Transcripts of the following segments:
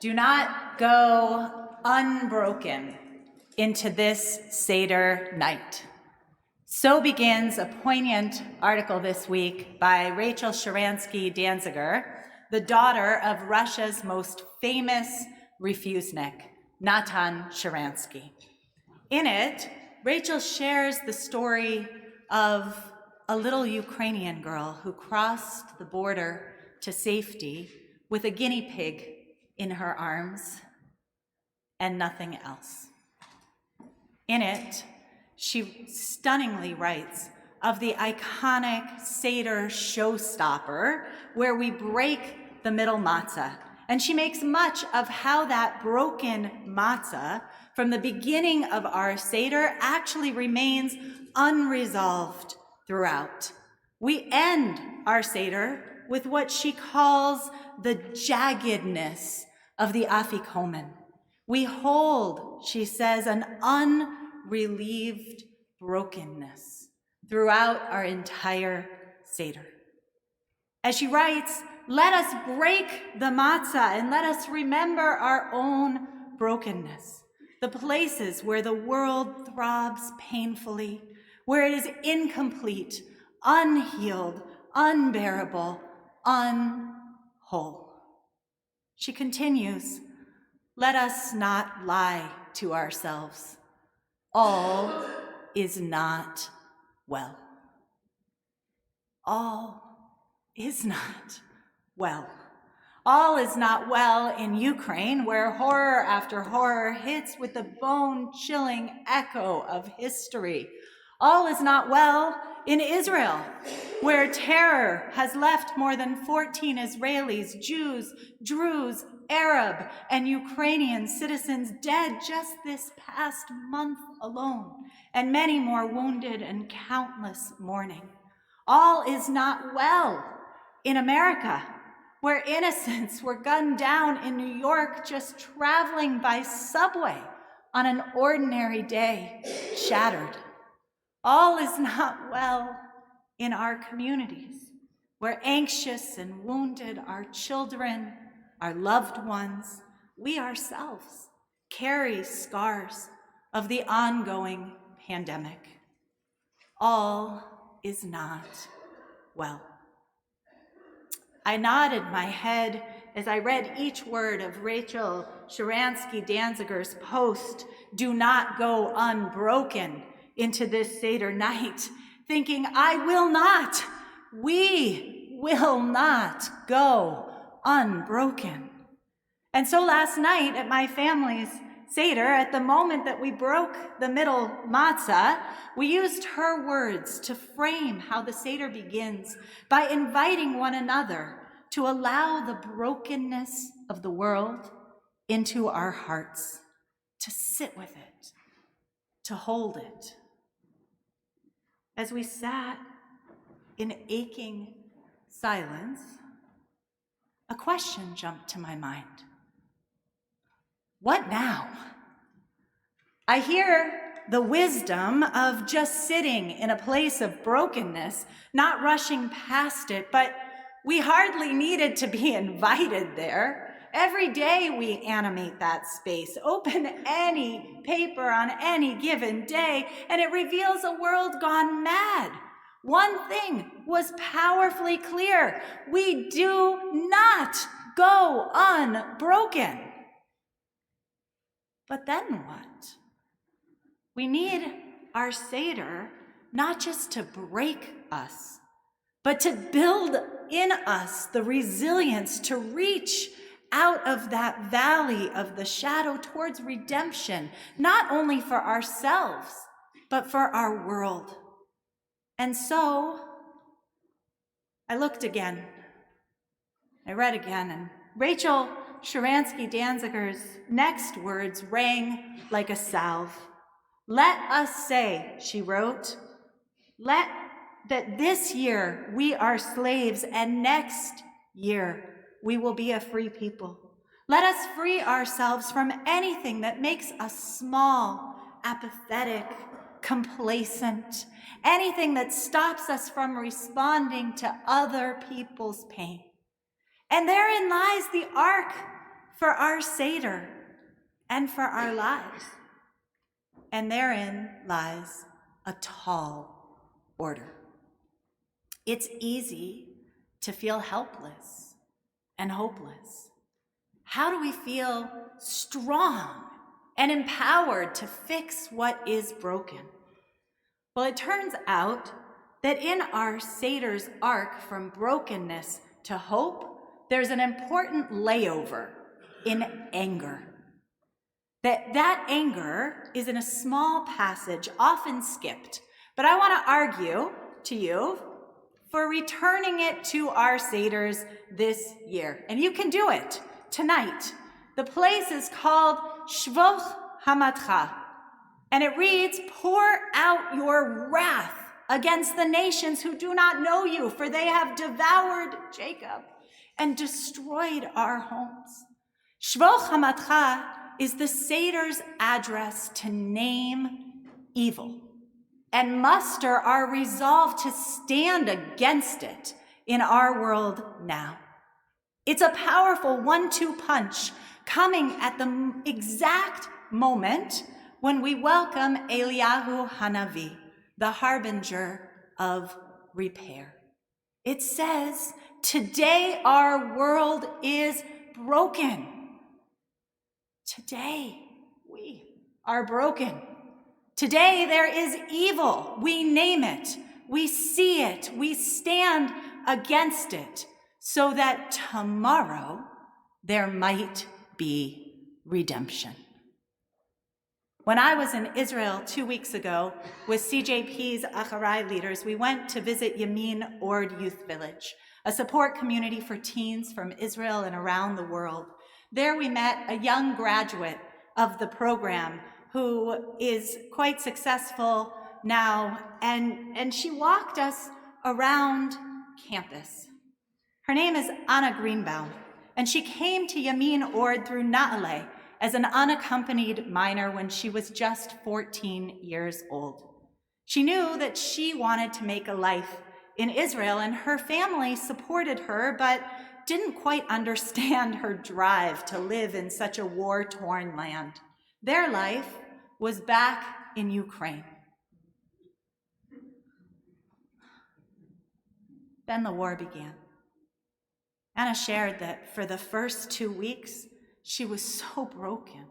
Do not go unbroken into this Seder night. So begins a poignant article this week by Rachel Sharansky-Danziger, the daughter of Russia's most famous refusenik, Natan Sharansky. In it, Rachel shares the story of a little Ukrainian girl who crossed the border to safety with a guinea pig in her arms and nothing else. In it, she stunningly writes of the iconic Seder showstopper where we break the middle matzah. And she makes much of how that broken matzah from the beginning of our Seder actually remains unresolved throughout. We end our Seder with what she calls the jaggedness of the afikomen. We hold, she says, an unrelieved brokenness throughout our entire Seder. As she writes, let us break the matzah and let us remember our own brokenness, the places where the world throbs painfully, where it is incomplete, unhealed, unbearable, unwhole. She continues, let us not lie to ourselves. All is not well. All is not well. All is not well in Ukraine, where horror after horror hits with the bone-chilling echo of history. All is not well in Israel, where terror has left more than 14 Israelis, Jews, Druze, Arab, and Ukrainian citizens dead just this past month alone, and many more wounded and countless mourning. All is not well in America, where innocents were gunned down in New York just traveling by subway on an ordinary day, shattered. All is not well in our communities, where anxious and wounded our children, our loved ones, we ourselves carry scars of the ongoing pandemic. All is not well. I nodded my head as I read each word of Rachel Sharansky-Danziger's post, "Do not go unbroken into this Seder night," thinking, we will not go unbroken. And so last night at my family's Seder, at the moment that we broke the middle matzah, we used her words to frame how the Seder begins by inviting one another to allow the brokenness of the world into our hearts, to sit with it, to hold it. As we sat in aching silence, a question jumped to my mind. What now? I hear the wisdom of just sitting in a place of brokenness, not rushing past it, but we hardly needed to be invited there. Every day we animate that space. Open any paper on any given day, and it reveals a world gone mad. One thing was powerfully clear. We do not go unbroken. But then what? We need our Seder not just to break us, but to build in us the resilience to reach out of that valley of the shadow towards redemption, not only for ourselves, but for our world. And so I looked again, I read again, and Rachel Sharansky-Danziger's next words rang like a salve. Let us say, she wrote, that this year we are slaves and next year we will be a free people. Let us free ourselves from anything that makes us small, apathetic, complacent, anything that stops us from responding to other people's pain. And therein lies the arc for our Seder and for our lives. And therein lies a tall order. It's easy to feel helpless and hopeless. How do we feel strong and empowered to fix what is broken? Well, it turns out that in our Seder's arc from brokenness to hope, there's an important layover in anger. That anger is in a small passage, often skipped, but I want to argue to you for returning it to our Seders this year. And you can do it tonight. The place is called Shvoch Hamatcha, and it reads, "Pour out your wrath against the nations who do not know you, for they have devoured Jacob and destroyed our homes." Shvoch Hamatcha is the Seder's address to name evil and muster our resolve to stand against it in our world now. It's a powerful 1-2 punch coming at the exact moment when we welcome Eliyahu Hanavi, the harbinger of repair. It says, today our world is broken. Today we are broken. Today there is evil. We name it. We see it. We stand against it so that tomorrow there might be redemption. When I was in Israel 2 weeks ago with CJP's Acharai leaders, we went to visit Yamin Ord Youth Village, a support community for teens from Israel and around the world. There we met a young graduate of the program who is quite successful now, and she walked us around campus. Her name is Anna Greenbaum, and she came to Yamin Ord through Na'aleh as an unaccompanied minor when she was just 14 years old. She knew that she wanted to make a life in Israel, and her family supported her, but didn't quite understand her drive to live in such a war-torn land. Their life was back in Ukraine. Then the war began. Anna shared that for the first 2 weeks, she was so broken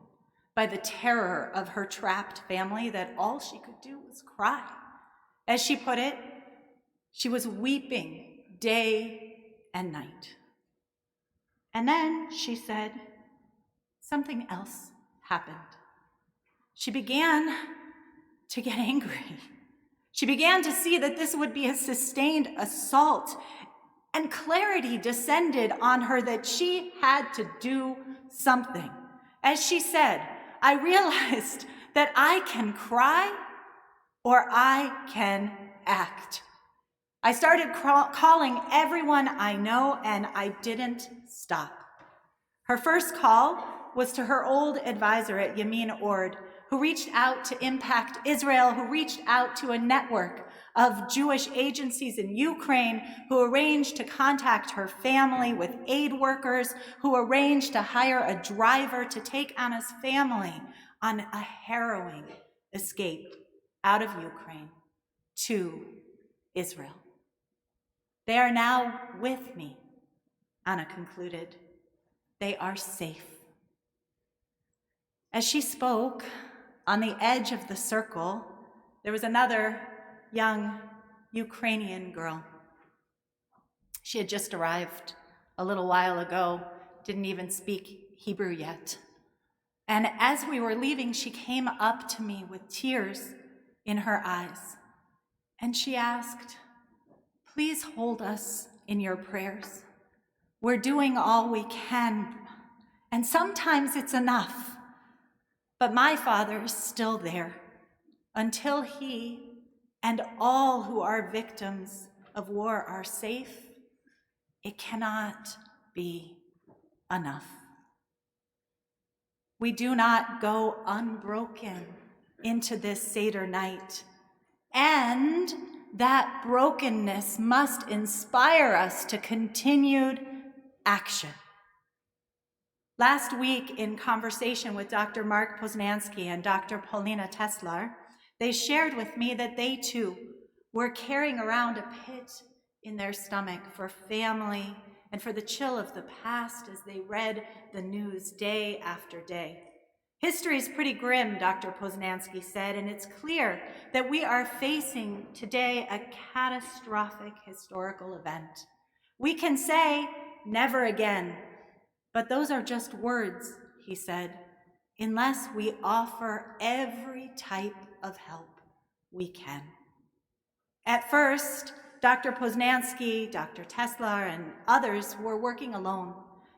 by the terror of her trapped family that all she could do was cry. As she put it, she was weeping day and night. And then, she said, something else happened. She began to get angry. She began to see that this would be a sustained assault, and clarity descended on her that she had to do something. As she said, I realized that I can cry or I can act. I started calling everyone I know, and I didn't stop. Her first call was to her old advisor at Yamin Ord, who reached out to Impact Israel, who reached out to a network of Jewish agencies in Ukraine, who arranged to contact her family with aid workers, who arranged to hire a driver to take Anna's family on a harrowing escape out of Ukraine to Israel. They are now with me, Anna concluded. They are safe. As she spoke, on the edge of the circle, there was another young Ukrainian girl. She had just arrived a little while ago, didn't even speak Hebrew yet. And as we were leaving, she came up to me with tears in her eyes. And she asked, please hold us in your prayers. We're doing all we can, and sometimes it's enough. But my father is still there. Until he and all who are victims of war are safe, it cannot be enough. We do not go unbroken into this Seder night, and that brokenness must inspire us to continued action. Last week, in conversation with Dr. Mark Poznansky and Dr. Paulina Teslar, they shared with me that they too were carrying around a pit in their stomach for family and for the chill of the past as they read the news day after day. History is pretty grim, Dr. Poznansky said, and it's clear that we are facing today a catastrophic historical event. We can say, never again, but those are just words, he said, unless we offer every type of help we can. At first, Dr. Poznansky, Dr. Teslar, and others were working alone,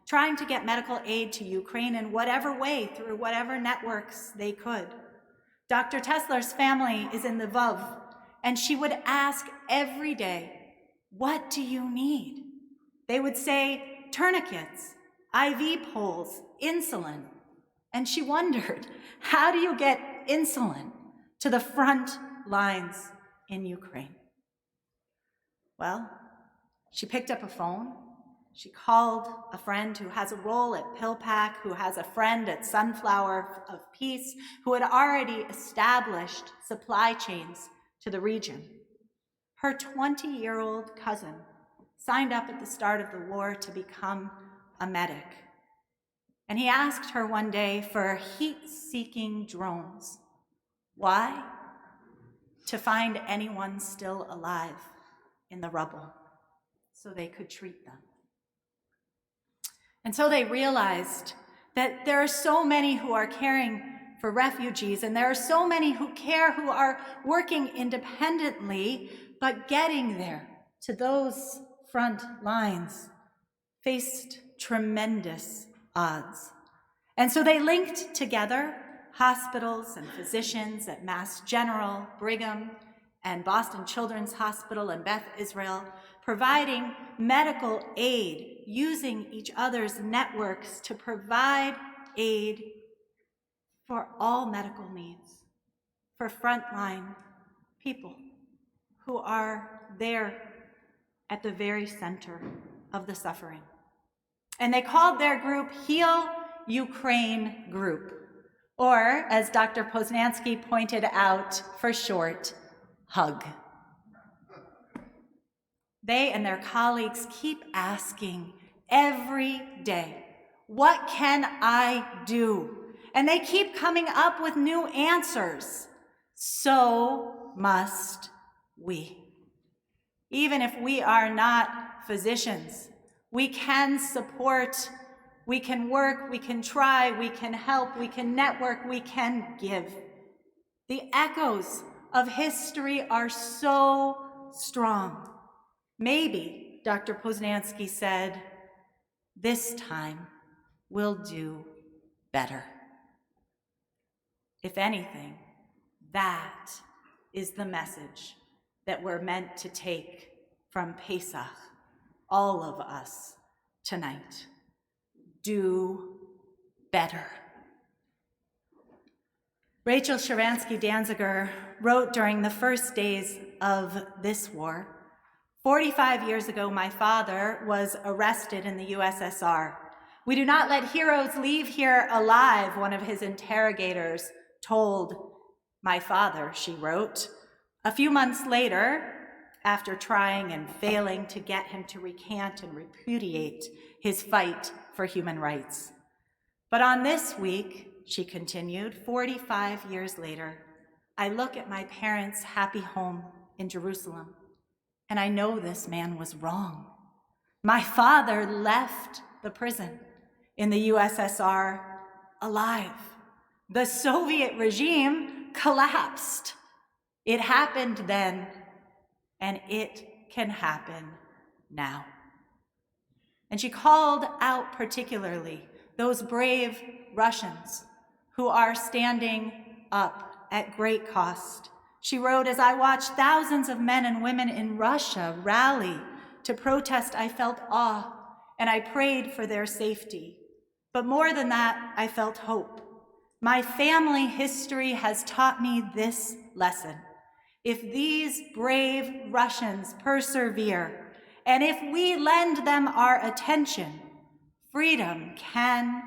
trying to get medical aid to Ukraine in whatever way, through whatever networks they could. Dr. Teslar's family is in Lvov, and she would ask every day, "What do you need?" They would say, "Tourniquets, IV poles, insulin." And she wondered, how do you get insulin to the front lines in Ukraine? Well, she picked up a phone. She called a friend who has a role at PillPack, who has a friend at Sunflower of Peace, who had already established supply chains to the region. Her 20-year-old cousin signed up at the start of the war to become a medic. And he asked her one day for heat-seeking drones. Why? To find anyone still alive in the rubble so they could treat them. And so they realized that there are so many who are caring for refugees, and there are so many who care, who are working independently, but getting there to those front lines faced tremendous odds. And so they linked together hospitals and physicians at Mass General, Brigham, and Boston Children's Hospital and Beth Israel, providing medical aid, using each other's networks to provide aid for all medical needs, for frontline people who are there at the very center of the suffering. And they called their group Heal Ukraine Group, or, as Dr. Poznansky pointed out, for short, HUG. They and their colleagues keep asking every day, what can I do? And they keep coming up with new answers. So must we. Even if we are not physicians, we can support, we can work, we can try, we can help, we can network, we can give. The echoes of history are so strong. Maybe, Dr. Poznansky said, this time we'll do better. If anything, that is the message that we're meant to take from Pesach, all of us, tonight. Do better. Rachel Sharansky-Danziger wrote during the first days of this war, 45 years ago, my father was arrested in the USSR. We do not let heroes leave here alive, one of his interrogators told my father, she wrote. A few months later, after trying and failing to get him to recant and repudiate his fight for human rights. But on this week, she continued, 45 years later, I look at my parents' happy home in Jerusalem, and I know this man was wrong. My father left the prison in the USSR alive. The Soviet regime collapsed. It happened then, and it can happen now. And she called out particularly those brave Russians who are standing up at great cost. She wrote, as I watched thousands of men and women in Russia rally to protest, I felt awe, and I prayed for their safety. But more than that, I felt hope. My family history has taught me this lesson. If these brave Russians persevere, and if we lend them our attention, freedom can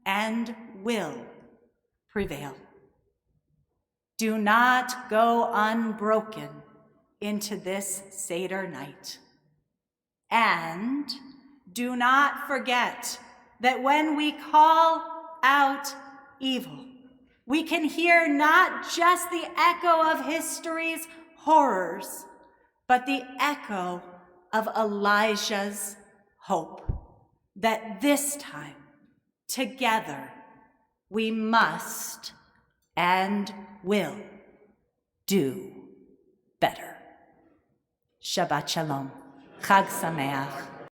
and will prevail. Do not go unbroken into this Seder night. And do not forget that when we call out evil, we can hear not just the echo of history's horrors, but the echo of Elijah's hope that this time, together, we must and will do better. Shabbat Shalom. Chag Sameach.